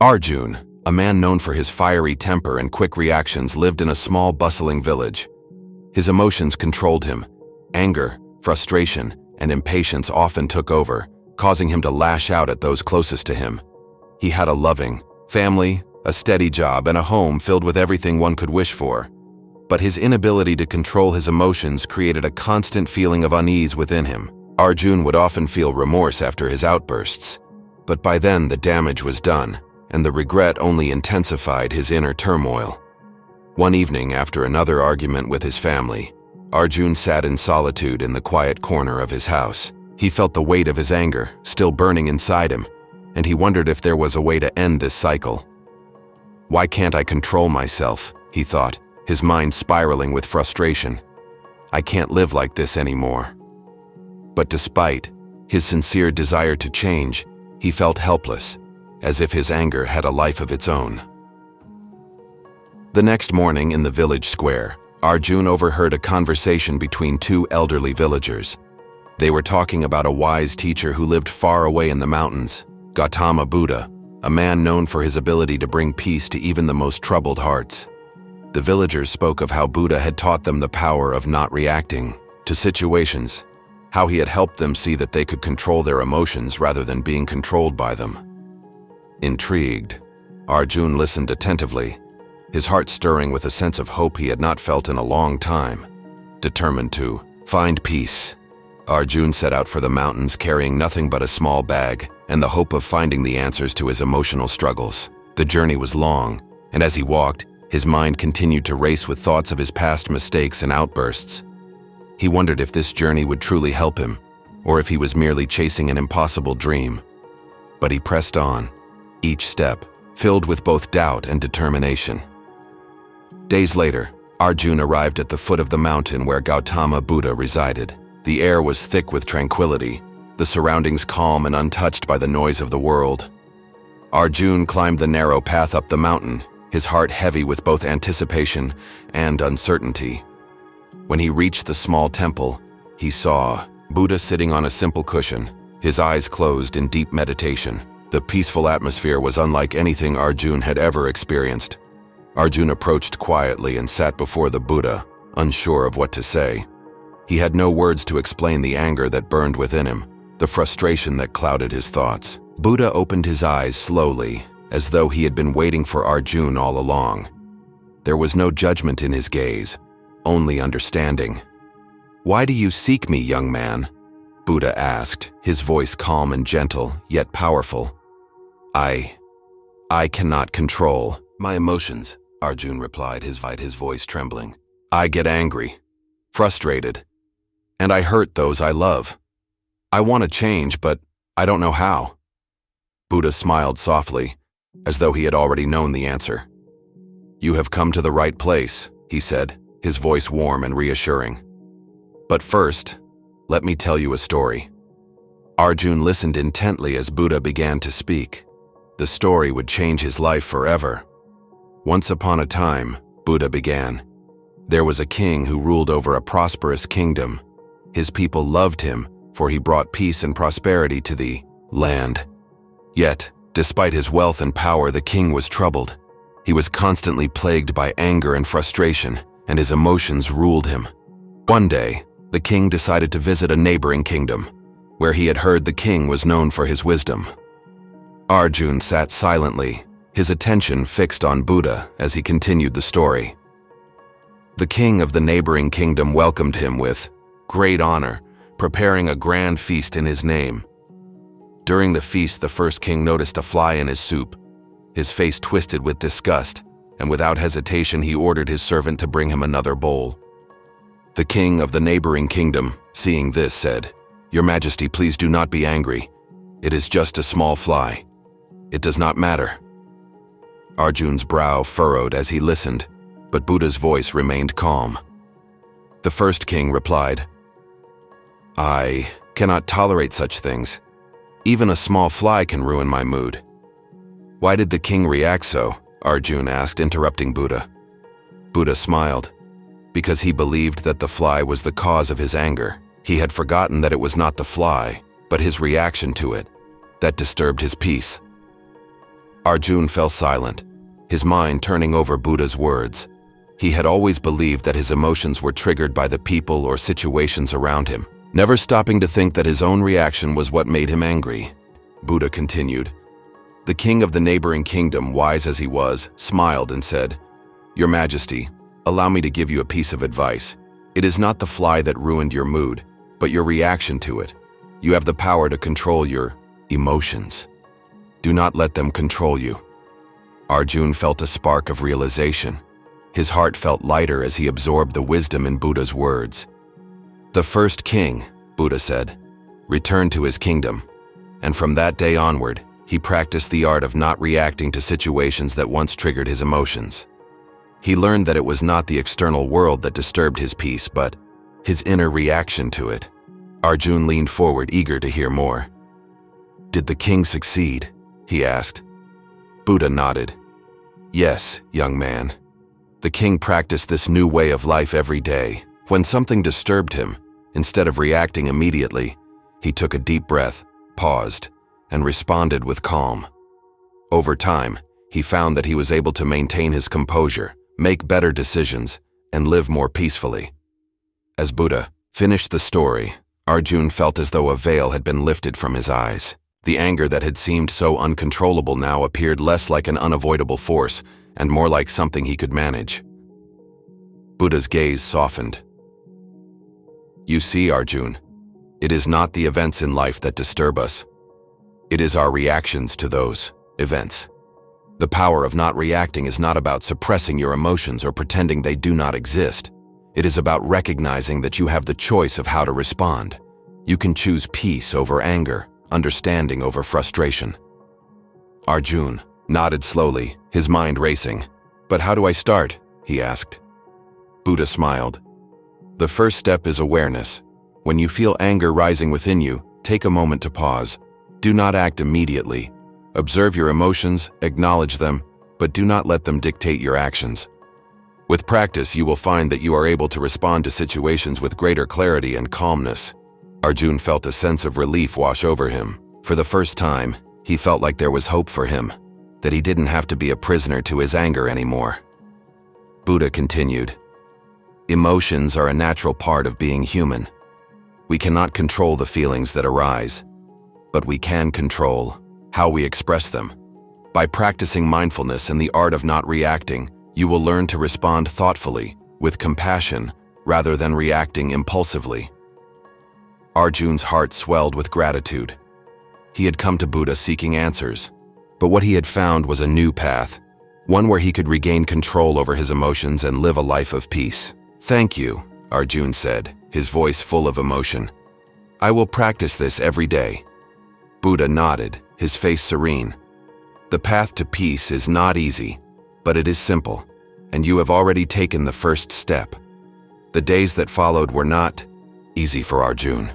Arjun, a man known for his fiery temper and quick reactions, lived in a small, bustling village. His emotions controlled him. Anger, frustration, and impatience often took over, causing him to lash out at those closest to him. He had a loving family, a steady job, and a home filled with everything one could wish for. But his inability to control his emotions created a constant feeling of unease within him. Arjun would often feel remorse after his outbursts, but by then the damage was done, and the regret only intensified his inner turmoil. One evening, after another argument with his family, Arjun sat in solitude in the quiet corner of his house. He felt the weight of his anger still burning inside him, and he wondered if there was a way to end this cycle. "Why can't I control myself?" he thought, his mind spiraling with frustration. "I can't live like this anymore." But despite his sincere desire to change, he felt helpless, as if his anger had a life of its own. The next morning in the village square, Arjun overheard a conversation between two elderly villagers. They were talking about a wise teacher who lived far away in the mountains, Gautama Buddha, a man known for his ability to bring peace to even the most troubled hearts. The villagers spoke of how Buddha had taught them the power of not reacting to situations, how he had helped them see that they could control their emotions rather than being controlled by them. Intrigued, Arjun listened attentively, his heart stirring with a sense of hope he had not felt in a long time. Determined to find peace, Arjun set out for the mountains carrying nothing but a small bag and the hope of finding the answers to his emotional struggles. The journey was long, and as he walked, his mind continued to race with thoughts of his past mistakes and outbursts. He wondered if this journey would truly help him, or if he was merely chasing an impossible dream. But he pressed on, each step filled with both doubt and determination. Days later, Arjun arrived at the foot of the mountain where Gautama Buddha resided. The air was thick with tranquility, the surroundings calm and untouched by the noise of the world. Arjun climbed the narrow path up the mountain, his heart heavy with both anticipation and uncertainty. When he reached the small temple, he saw Buddha sitting on a simple cushion, his eyes closed in deep meditation. The peaceful atmosphere was unlike anything Arjun had ever experienced. Arjun approached quietly and sat before the Buddha, unsure of what to say. He had no words to explain the anger that burned within him, the frustration that clouded his thoughts. Buddha opened his eyes slowly, as though he had been waiting for Arjun all along. There was no judgment in his gaze, only understanding. "Why do you seek me, young man?" Buddha asked, his voice calm and gentle, yet powerful. I cannot control my emotions," Arjun replied, his voice trembling. "I get angry, frustrated, and I hurt those I love. I want to change, but I don't know how." Buddha smiled softly, as though he had already known the answer. "You have come to the right place," he said, his voice warm and reassuring. "But first, let me tell you a story." Arjun listened intently as Buddha began to speak. The story would change his life forever. "Once upon a time," Buddha began, "there was a king who ruled over a prosperous kingdom. His people loved him, for he brought peace and prosperity to the land. Yet, despite his wealth and power, the king was troubled. He was constantly plagued by anger and frustration, and his emotions ruled him. One day, the king decided to visit a neighboring kingdom, where he had heard the king was known for his wisdom. Arjun sat silently, his attention fixed on Buddha as he continued the story. The king of the neighboring kingdom welcomed him with great honor, preparing a grand feast in his name. During the feast, the first king noticed a fly in his soup. His face twisted with disgust, and without hesitation he ordered his servant to bring him another bowl. The king of the neighboring kingdom, seeing this, said, "Your Majesty, please do not be angry. It is just a small fly. It does not matter." Arjun's brow furrowed as he listened, but Buddha's voice remained calm. The first king replied, "I cannot tolerate such things. Even a small fly can ruin my mood." "Why did the king react so?" Arjun asked, interrupting Buddha. Buddha smiled. Because he believed that the fly was the cause of his anger. He had forgotten that it was not the fly, but his reaction to it, that disturbed his peace. Arjun fell silent, his mind turning over Buddha's words. He had always believed that his emotions were triggered by the people or situations around him, never stopping to think that his own reaction was what made him angry. Buddha continued. The king of the neighboring kingdom, wise as he was, smiled and said, "Your Majesty, allow me to give you a piece of advice. It is not the fly that ruined your mood, but your reaction to it. You have the power to control your emotions. Do not let them control you." Arjun felt a spark of realization. His heart felt lighter as he absorbed the wisdom in Buddha's words. The first king, Buddha said, returned to his kingdom, and from that day onward, he practiced the art of not reacting to situations that once triggered his emotions. He learned that it was not the external world that disturbed his peace, but his inner reaction to it. Arjun leaned forward, eager to hear more. "Did the king succeed?" he asked. Buddha nodded. "Yes, young man." The king practiced this new way of life every day. When something disturbed him, instead of reacting immediately, he took a deep breath, paused, and responded with calm. Over time, he found that he was able to maintain his composure, make better decisions, and live more peacefully. As Buddha finished the story, Arjun felt as though a veil had been lifted from his eyes. The anger that had seemed so uncontrollable now appeared less like an unavoidable force and more like something he could manage. Buddha's gaze softened. "You see, Arjun, it is not the events in life that disturb us. It is our reactions to those events. The power of not reacting is not about suppressing your emotions or pretending they do not exist. It is about recognizing that you have the choice of how to respond. You can choose peace over anger, understanding over frustration." Arjun nodded slowly, his mind racing. "But how do I start?" he asked. Buddha smiled. "The first step is awareness. When you feel anger rising within you, take a moment to pause. Do not act immediately. Observe your emotions, acknowledge them, but do not let them dictate your actions. With practice, you will find that you are able to respond to situations with greater clarity and calmness." Arjun felt a sense of relief wash over him. For the first time, he felt like there was hope for him, that he didn't have to be a prisoner to his anger anymore. Buddha continued, "Emotions are a natural part of being human. We cannot control the feelings that arise, but we can control how we express them. By practicing mindfulness and the art of not reacting, you will learn to respond thoughtfully, with compassion, rather than reacting impulsively." Arjun's heart swelled with gratitude. He had come to Buddha seeking answers, but what he had found was a new path, one where he could regain control over his emotions and live a life of peace. "Thank you," Arjun said, his voice full of emotion. "I will practice this every day." Buddha nodded, his face serene. "The path to peace is not easy, but it is simple, and you have already taken the first step." The days that followed were not easy for Arjun.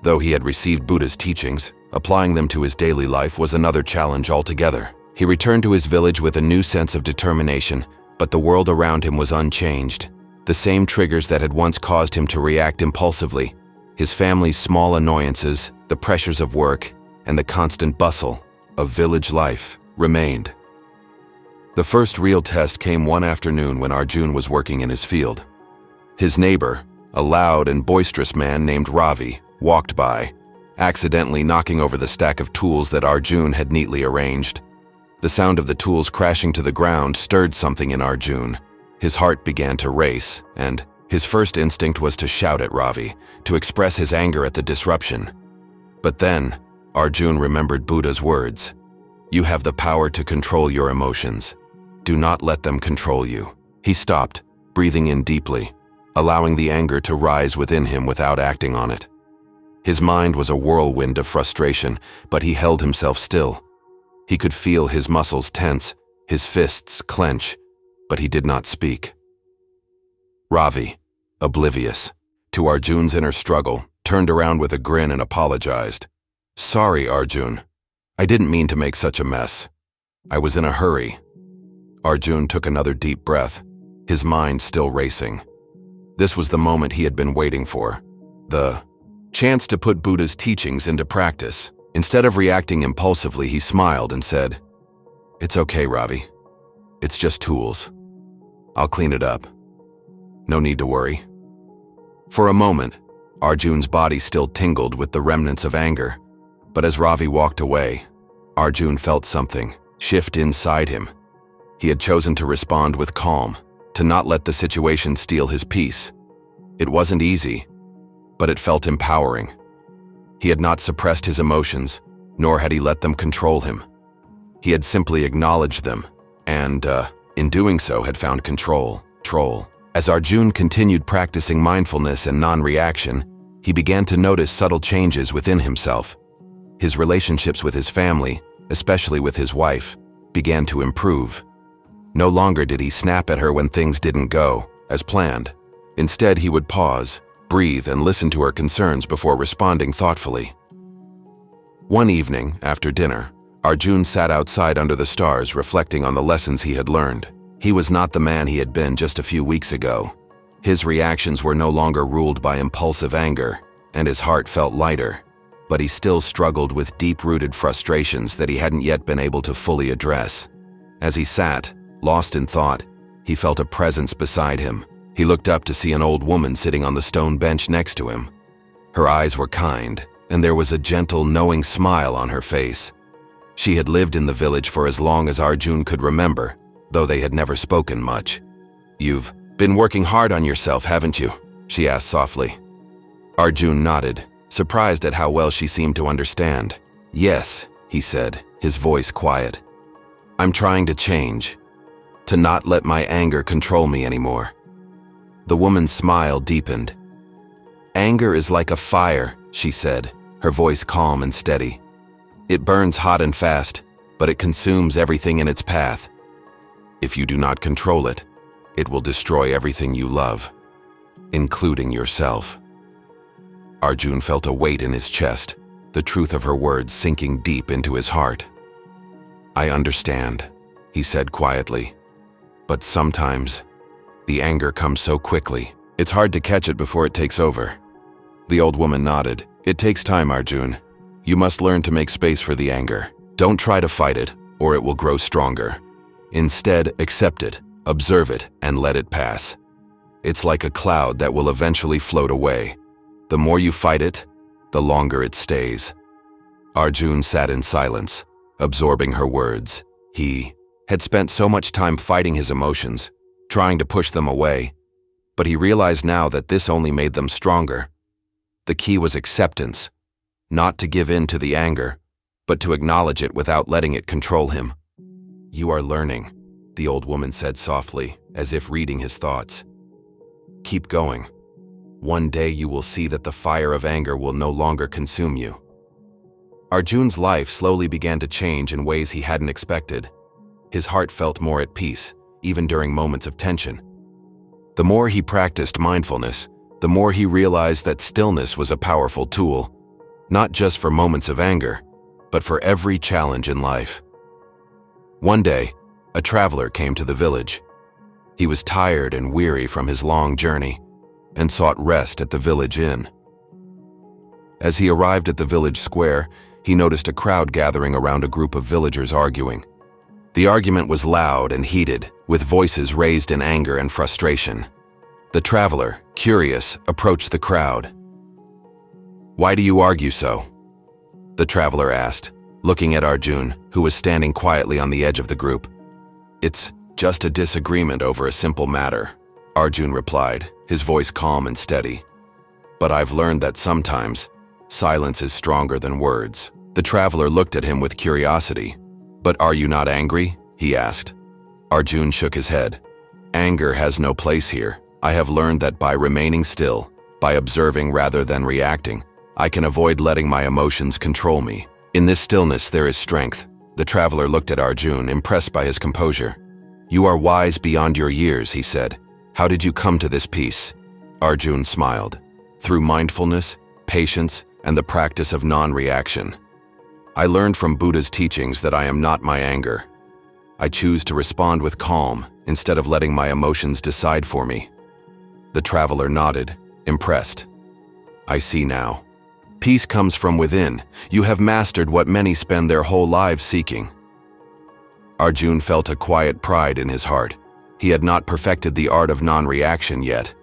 Though he had received Buddha's teachings, applying them to his daily life was another challenge altogether. He returned to his village with a new sense of determination, but the world around him was unchanged. The same triggers that had once caused him to react impulsively, his family's small annoyances, the pressures of work, and the constant bustle of village life remained. The first real test came one afternoon when Arjun was working in his field. His neighbor, a loud and boisterous man named Ravi, walked by, accidentally knocking over the stack of tools that Arjun had neatly arranged. The sound of the tools crashing to the ground stirred something in Arjun. His heart began to race, and his first instinct was to shout at Ravi, to express his anger at the disruption. But then, Arjun remembered Buddha's words. "You have the power to control your emotions. Do not let them control you." He stopped, breathing in deeply, allowing the anger to rise within him without acting on it. His mind was a whirlwind of frustration, but he held himself still. He could feel his muscles tense, his fists clench, but he did not speak. Ravi, oblivious to Arjun's inner struggle, turned around with a grin and apologized. "Sorry, Arjun. I didn't mean to make such a mess. I was in a hurry." Arjun took another deep breath, his mind still racing. This was the moment he had been waiting for. The chance to put Buddha's teachings into practice. Instead of reacting impulsively, he smiled and said, It's okay, Ravi. It's just tools. I'll clean it up. No need to worry. For a moment, Arjun's body still tingled with the remnants of anger. But as Ravi walked away, Arjun felt something shift inside him. He had chosen to respond with calm, to not let the situation steal his peace. It wasn't easy, but it felt empowering. He had not suppressed his emotions, nor had he let them control him. He had simply acknowledged them, and, in doing so, had found control. As Arjun continued practicing mindfulness and non-reaction, he began to notice subtle changes within himself. His relationships with his family, especially with his wife, began to improve. No longer did he snap at her when things didn't go as planned. Instead, he would pause, breathe, and listen to her concerns before responding thoughtfully. One evening, after dinner, Arjun sat outside under the stars reflecting on the lessons he had learned. He was not the man he had been just a few weeks ago. His reactions were no longer ruled by impulsive anger, and his heart felt lighter. But he still struggled with deep-rooted frustrations that he hadn't yet been able to fully address. As he sat, lost in thought, he felt a presence beside him. He looked up to see an old woman sitting on the stone bench next to him. Her eyes were kind, and there was a gentle, knowing smile on her face. She had lived in the village for as long as Arjun could remember, though they had never spoken much. "You've been working hard on yourself, haven't you?" she asked softly. Arjun nodded, surprised at how well she seemed to understand. "Yes," he said, his voice quiet. "I'm trying to change, to not let my anger control me anymore." The woman's smile deepened. "Anger is like a fire," she said, her voice calm and steady. "It burns hot and fast, but it consumes everything in its path. If you do not control it, it will destroy everything you love, including yourself." Arjun felt a weight in his chest, the truth of her words sinking deep into his heart. "I understand," he said quietly. "But sometimes, the anger comes so quickly, it's hard to catch it before it takes over." The old woman nodded. "It takes time, Arjun. You must learn to make space for the anger. Don't try to fight it, or it will grow stronger. Instead, accept it, observe it, and let it pass. It's like a cloud that will eventually float away. The more you fight it, the longer it stays." Arjun sat in silence, absorbing her words. He had spent so much time fighting his emotions, trying to push them away, but he realized now that this only made them stronger. The key was acceptance, not to give in to the anger, but to acknowledge it without letting it control him. "You are learning," the old woman said softly, as if reading his thoughts. "Keep going. One day you will see that the fire of anger will no longer consume you." Arjun's life slowly began to change in ways he hadn't expected. His heart felt more at peace, even during moments of tension. The more he practiced mindfulness, the more he realized that stillness was a powerful tool, not just for moments of anger, but for every challenge in life. One day, a traveler came to the village. He was tired and weary from his long journey, and sought rest at the village inn. As he arrived at the village square, he noticed a crowd gathering around a group of villagers arguing. The argument was loud and heated, with voices raised in anger and frustration. The traveler, curious, approached the crowd. "Why do you argue so?" the traveler asked, looking at Arjun, who was standing quietly on the edge of the group. "It's just a disagreement over a simple matter," Arjun replied, his voice calm and steady. "But I've learned that sometimes, silence is stronger than words." The traveler looked at him with curiosity. "But are you not angry?" he asked. Arjun shook his head. "Anger has no place here. I have learned that by remaining still, by observing rather than reacting, I can avoid letting my emotions control me. In this stillness there is strength." The traveler looked at Arjun, impressed by his composure. "You are wise beyond your years," he said. "How did you come to this peace?" Arjun smiled. "Through mindfulness, patience, and the practice of non-reaction. I learned from Buddha's teachings that I am not my anger. I choose to respond with calm instead of letting my emotions decide for me." The traveler nodded, impressed. "I see now. Peace comes from within. You have mastered what many spend their whole lives seeking." Arjun felt a quiet pride in his heart. He had not perfected the art of non-reaction yet,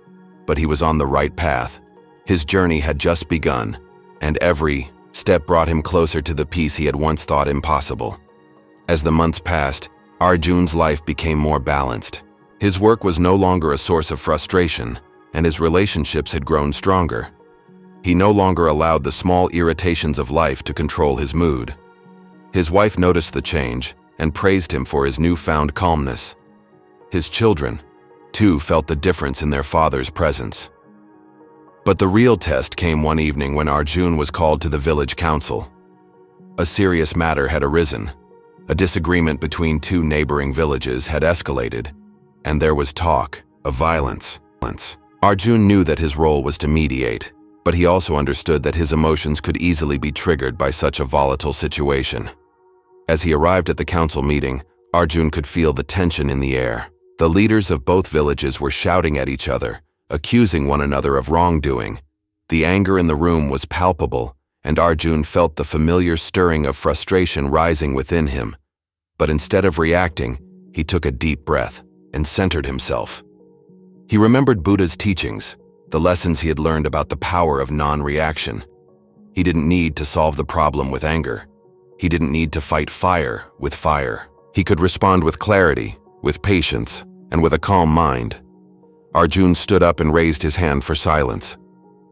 but he was on the right path. His journey had just begun, and every step brought him closer to the peace he had once thought impossible. As the months passed, Arjun's life became more balanced. His work was no longer a source of frustration, and his relationships had grown stronger. He no longer allowed the small irritations of life to control his mood. His wife noticed the change and praised him for his newfound calmness. His children, too, felt the difference in their father's presence. But the real test came one evening when Arjun was called to the village council. A serious matter had arisen. A disagreement between two neighboring villages had escalated, and there was talk of violence. Arjun knew that his role was to mediate, but he also understood that his emotions could easily be triggered by such a volatile situation. As he arrived at the council meeting, Arjun could feel the tension in the air. The leaders of both villages were shouting at each other, accusing one another of wrongdoing. The anger in the room was palpable, and Arjun felt the familiar stirring of frustration rising within him. But instead of reacting, he took a deep breath and centered himself. He remembered Buddha's teachings, the lessons he had learned about the power of non-reaction. He didn't need to solve the problem with anger. He didn't need to fight fire with fire. He could respond with clarity, with patience, and with a calm mind. Arjun stood up and raised his hand for silence.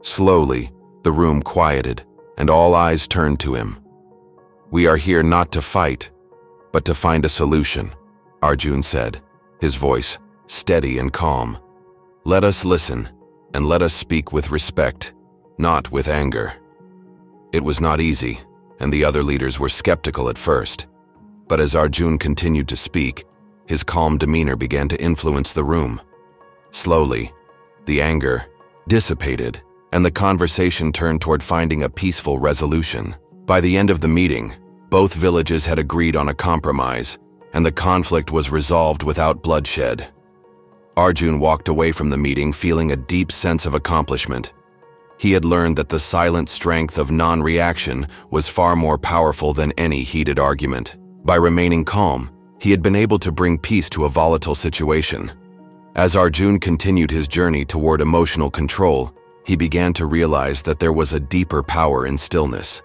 Slowly, the room quieted, and all eyes turned to him. "We are here not to fight, but to find a solution," Arjun said, his voice steady and calm. "Let us listen, and let us speak with respect, not with anger." It was not easy, and the other leaders were skeptical at first. But as Arjun continued to speak, his calm demeanor began to influence the room. Slowly, the anger dissipated, and the conversation turned toward finding a peaceful resolution. By the end of the meeting, both villages had agreed on a compromise, and the conflict was resolved without bloodshed. Arjun walked away from the meeting feeling a deep sense of accomplishment. He had learned that the silent strength of non-reaction was far more powerful than any heated argument. By remaining calm, he had been able to bring peace to a volatile situation. As Arjun continued his journey toward emotional control, he began to realize that there was a deeper power in stillness.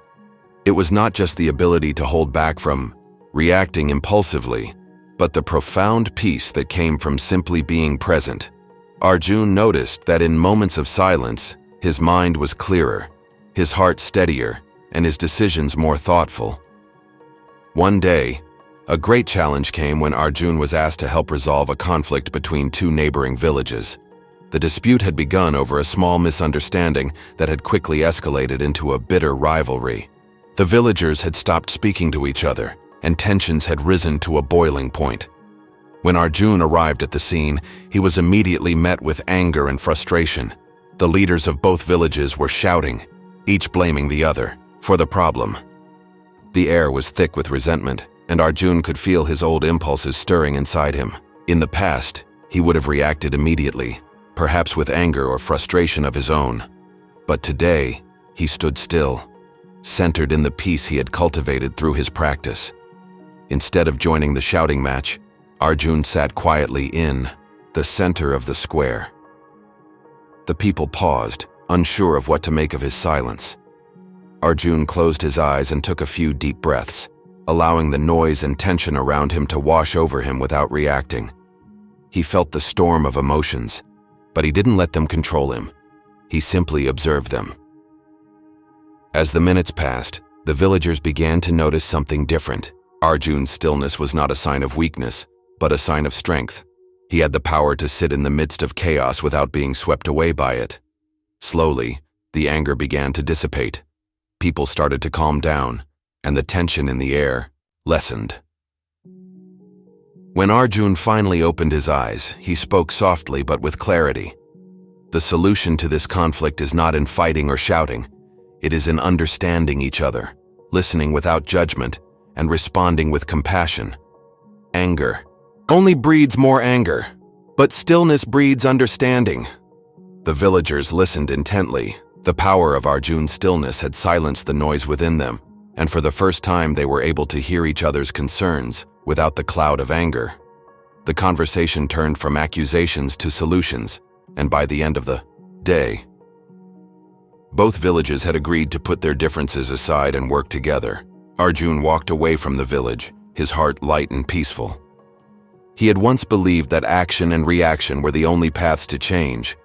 It was not just the ability to hold back from reacting impulsively, but the profound peace that came from simply being present. Arjun noticed that in moments of silence, his mind was clearer, his heart steadier, and his decisions more thoughtful. One day, a great challenge came when Arjun was asked to help resolve a conflict between two neighboring villages. The dispute had begun over a small misunderstanding that had quickly escalated into a bitter rivalry. The villagers had stopped speaking to each other, and tensions had risen to a boiling point. When Arjun arrived at the scene, he was immediately met with anger and frustration. The leaders of both villages were shouting, each blaming the other for the problem. The air was thick with resentment, and Arjun could feel his old impulses stirring inside him. In the past, he would have reacted immediately, perhaps with anger or frustration of his own. But today, he stood still, centered in the peace he had cultivated through his practice. Instead of joining the shouting match, Arjun sat quietly in the center of the square. The people paused, unsure of what to make of his silence. Arjun closed his eyes and took a few deep breaths, allowing the noise and tension around him to wash over him without reacting. He felt the storm of emotions, but he didn't let them control him. He simply observed them. As the minutes passed, the villagers began to notice something different. Arjun's stillness was not a sign of weakness, but a sign of strength. He had the power to sit in the midst of chaos without being swept away by it. Slowly, the anger began to dissipate. People started to calm down, and the tension in the air lessened. When Arjun finally opened his eyes, he spoke softly but with clarity. The solution to this conflict is not in fighting or shouting. It is in understanding each other, listening without judgment, and responding with compassion. Anger only breeds more anger, but stillness breeds understanding. The villagers listened intently. The power of Arjun's stillness had silenced the noise within them, and for the first time they were able to hear each other's concerns without the cloud of anger. The conversation turned from accusations to solutions, and by the end of the day, both villages had agreed to put their differences aside and work together. Arjun walked away from the village, his heart light and peaceful. He had once believed that action and reaction were the only paths to change,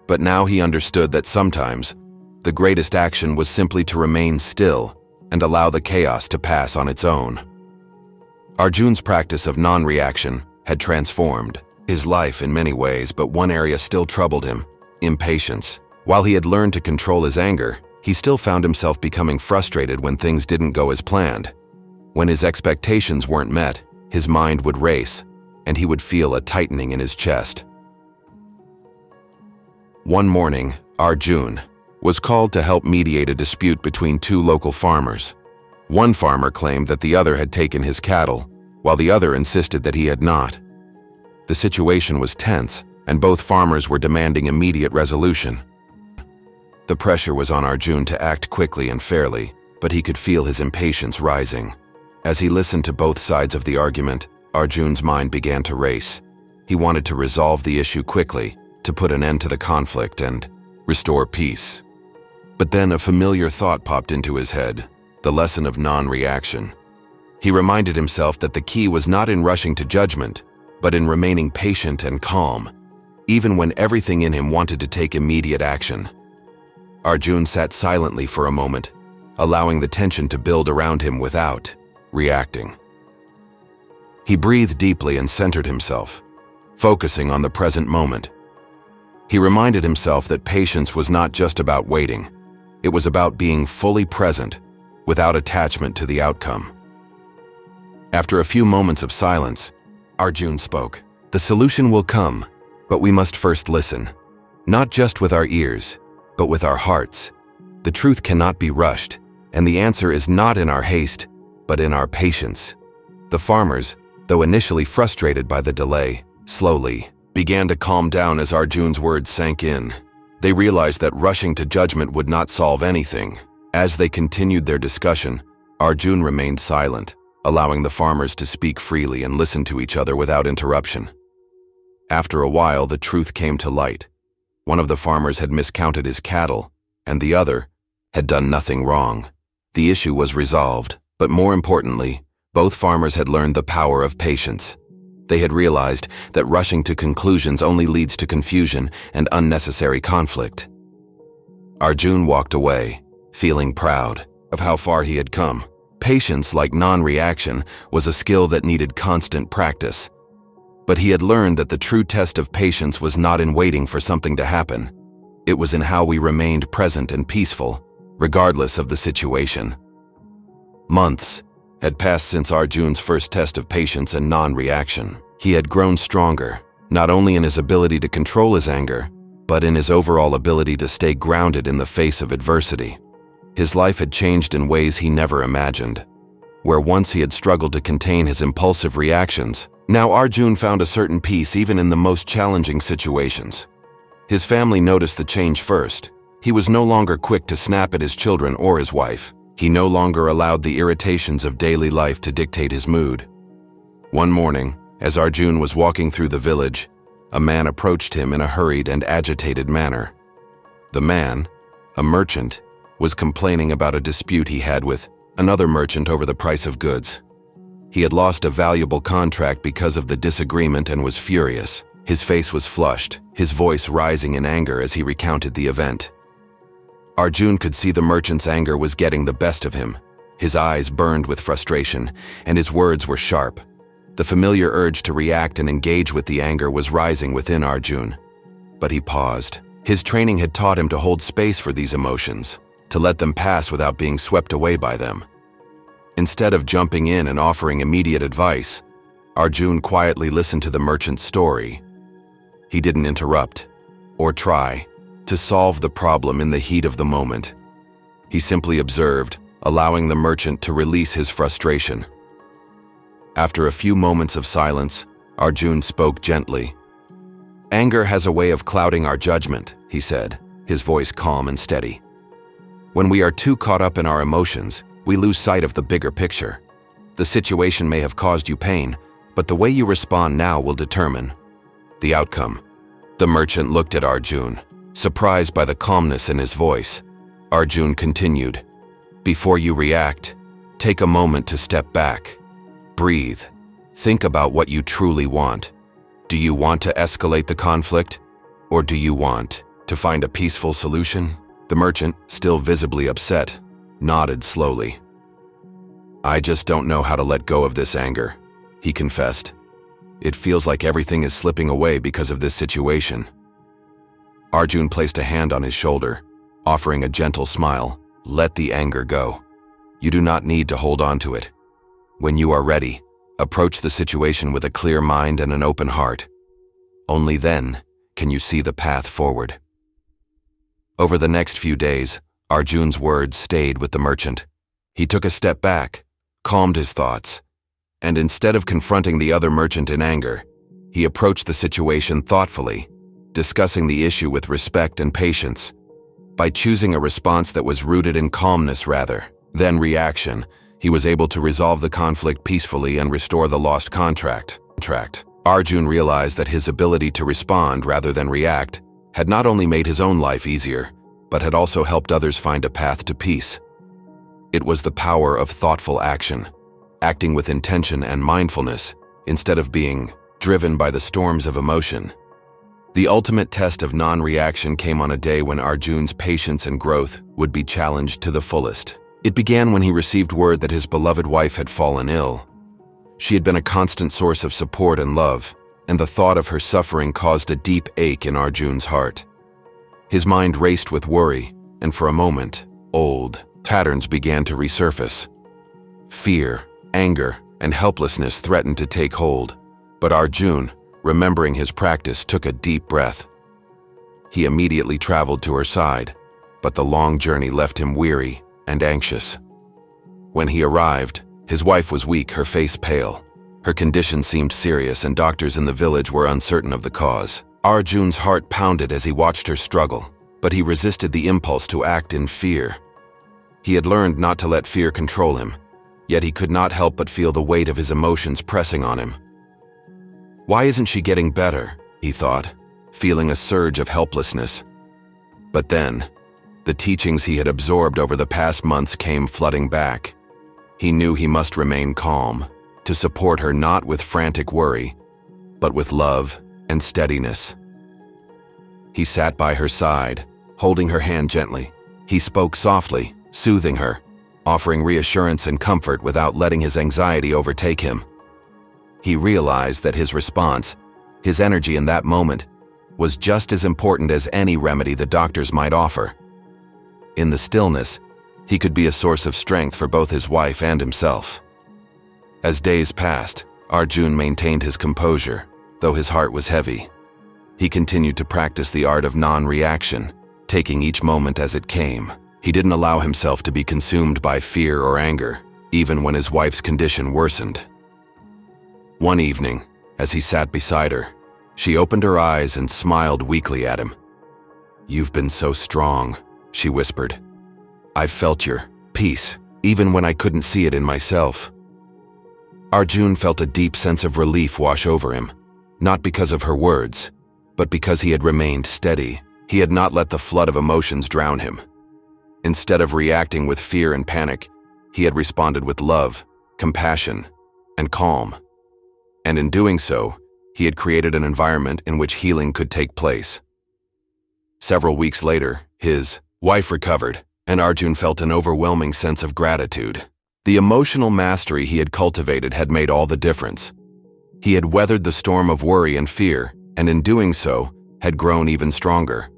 but now he understood that sometimes the greatest action was simply to remain still and allow the chaos to pass on its own. Arjun's practice of non-reaction had transformed his life in many ways, but one area still troubled him: impatience. While he had learned to control his anger, he still found himself becoming frustrated when things didn't go as planned. When his expectations weren't met, his mind would race, and he would feel a tightening in his chest. One morning, Arjun was called to help mediate a dispute between two local farmers. One farmer claimed that the other had taken his cattle, while the other insisted that he had not. The situation was tense, and both farmers were demanding immediate resolution. The pressure was on Arjun to act quickly and fairly, but he could feel his impatience rising. As he listened to both sides of the argument, Arjun's mind began to race. He wanted to resolve the issue quickly, to put an end to the conflict and restore peace. But then a familiar thought popped into his head: the lesson of non-reaction. He reminded himself that the key was not in rushing to judgment, but in remaining patient and calm, even when everything in him wanted to take immediate action. Arjun sat silently for a moment, allowing the tension to build around him without reacting. He breathed deeply and centered himself, focusing on the present moment. He reminded himself that patience was not just about waiting. It was about being fully present, without attachment to the outcome. After a few moments of silence, Arjun spoke. "The solution will come, but we must first listen. Not just with our ears, but with our hearts. The truth cannot be rushed, and the answer is not in our haste, but in our patience." The farmers, though initially frustrated by the delay, slowly began to calm down as Arjun's words sank in. They realized that rushing to judgment would not solve anything. As they continued their discussion, Arjun remained silent, allowing the farmers to speak freely and listen to each other without interruption. After a while, the truth came to light. One of the farmers had miscounted his cattle, and the other had done nothing wrong. The issue was resolved, but more importantly, both farmers had learned the power of patience. They had realized that rushing to conclusions only leads to confusion and unnecessary conflict. Arjun walked away, feeling proud of how far he had come. Patience, like non-reaction, was a skill that needed constant practice. But he had learned that the true test of patience was not in waiting for something to happen. It was in how we remained present and peaceful, regardless of the situation. Months had passed since Arjun's first test of patience and non-reaction. He had grown stronger, not only in his ability to control his anger, but in his overall ability to stay grounded in the face of adversity. His life had changed in ways he never imagined. Where once he had struggled to contain his impulsive reactions, now Arjun found a certain peace even in the most challenging situations. His family noticed the change first. He was no longer quick to snap at his children or his wife. He no longer allowed the irritations of daily life to dictate his mood. One morning, as Arjun was walking through the village, a man approached him in a hurried and agitated manner. The man, a merchant, was complaining about a dispute he had with another merchant over the price of goods. He had lost a valuable contract because of the disagreement and was furious. His face was flushed, his voice rising in anger as he recounted the event. Arjun could see the merchant's anger was getting the best of him. His eyes burned with frustration, and his words were sharp. The familiar urge to react and engage with the anger was rising within Arjun. But he paused. His training had taught him to hold space for these emotions, to let them pass without being swept away by them. Instead of jumping in and offering immediate advice, Arjun quietly listened to the merchant's story. He didn't interrupt or try to solve the problem in the heat of the moment. He simply observed, allowing the merchant to release his frustration. After a few moments of silence, Arjun spoke gently. "Anger has a way of clouding our judgment," he said, his voice calm and steady. "When we are too caught up in our emotions, we lose sight of the bigger picture. The situation may have caused you pain, but the way you respond now will determine the outcome. The merchant looked at Arjun, surprised by the calmness in his voice. Arjun continued, "Before you react, take a moment to step back. Breathe. Think about what you truly want. Do you want to escalate the conflict? Or do you want to find a peaceful solution?" The merchant, still visibly upset, nodded slowly. "I just don't know how to let go of this anger," he confessed. "It feels like everything is slipping away because of this situation." Arjun placed a hand on his shoulder, offering a gentle smile. "Let the anger go. You do not need to hold on to it. When you are ready, approach the situation with a clear mind and an open heart. Only then can you see the path forward." Over the next few days, Arjun's words stayed with the merchant. He took a step back, calmed his thoughts, and instead of confronting the other merchant in anger, he approached the situation thoughtfully, discussing the issue with respect and patience. By choosing a response that was rooted in calmness rather than reaction, he was able to resolve the conflict peacefully and restore the lost contract. Arjun realized that his ability to respond rather than react had not only made his own life easier, but had also helped others find a path to peace. It was the power of thoughtful action, acting with intention and mindfulness, instead of being driven by the storms of emotion. The ultimate test of non-reaction came on a day when Arjun's patience and growth would be challenged to the fullest. It began when he received word that his beloved wife had fallen ill. She had been a constant source of support and love, and the thought of her suffering caused a deep ache in Arjun's heart. His mind raced with worry, and for a moment, old patterns began to resurface. Fear, anger, and helplessness threatened to take hold, but Arjun, remembering his practice, took a deep breath. He immediately traveled to her side, but the long journey left him weary and anxious. When he arrived, his wife was weak, her face pale. Her condition seemed serious, and doctors in the village were uncertain of the cause. Arjun's heart pounded as he watched her struggle, but he resisted the impulse to act in fear. He had learned not to let fear control him, yet he could not help but feel the weight of his emotions pressing on him. "Why isn't she getting better?" he thought, feeling a surge of helplessness. But then, the teachings he had absorbed over the past months came flooding back. He knew he must remain calm, to support her not with frantic worry, but with love and steadiness. He sat by her side, holding her hand gently. He spoke softly, soothing her, offering reassurance and comfort without letting his anxiety overtake him. He realized that his response, his energy in that moment, was just as important as any remedy the doctors might offer. In the stillness, he could be a source of strength for both his wife and himself. As days passed, Arjun maintained his composure, though his heart was heavy. He continued to practice the art of non-reaction, taking each moment as it came. He didn't allow himself to be consumed by fear or anger, even when his wife's condition worsened. One evening, as he sat beside her, she opened her eyes and smiled weakly at him. "You've been so strong," she whispered. "I've felt your peace, even when I couldn't see it in myself." Arjun felt a deep sense of relief wash over him, not because of her words, but because he had remained steady. He had not let the flood of emotions drown him. Instead of reacting with fear and panic, he had responded with love, compassion, and calm. And in doing so, he had created an environment in which healing could take place. Several weeks later, his wife recovered, and Arjun felt an overwhelming sense of gratitude. The emotional mastery he had cultivated had made all the difference. He had weathered the storm of worry and fear, and in doing so, had grown even stronger.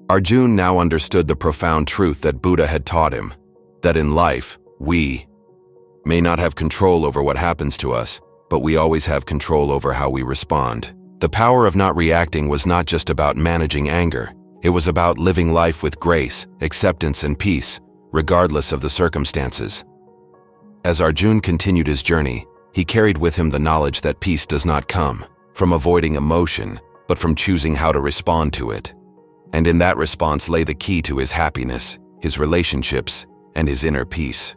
Arjun now understood the profound truth that Buddha had taught him, that in life, we may not have control over what happens to us, but we always have control over how we respond. The power of not reacting was not just about managing anger. It was about living life with grace, acceptance, and peace, regardless of the circumstances. As Arjun continued his journey, he carried with him the knowledge that peace does not come from avoiding emotion, but from choosing how to respond to it. And in that response lay the key to his happiness, his relationships, and his inner peace.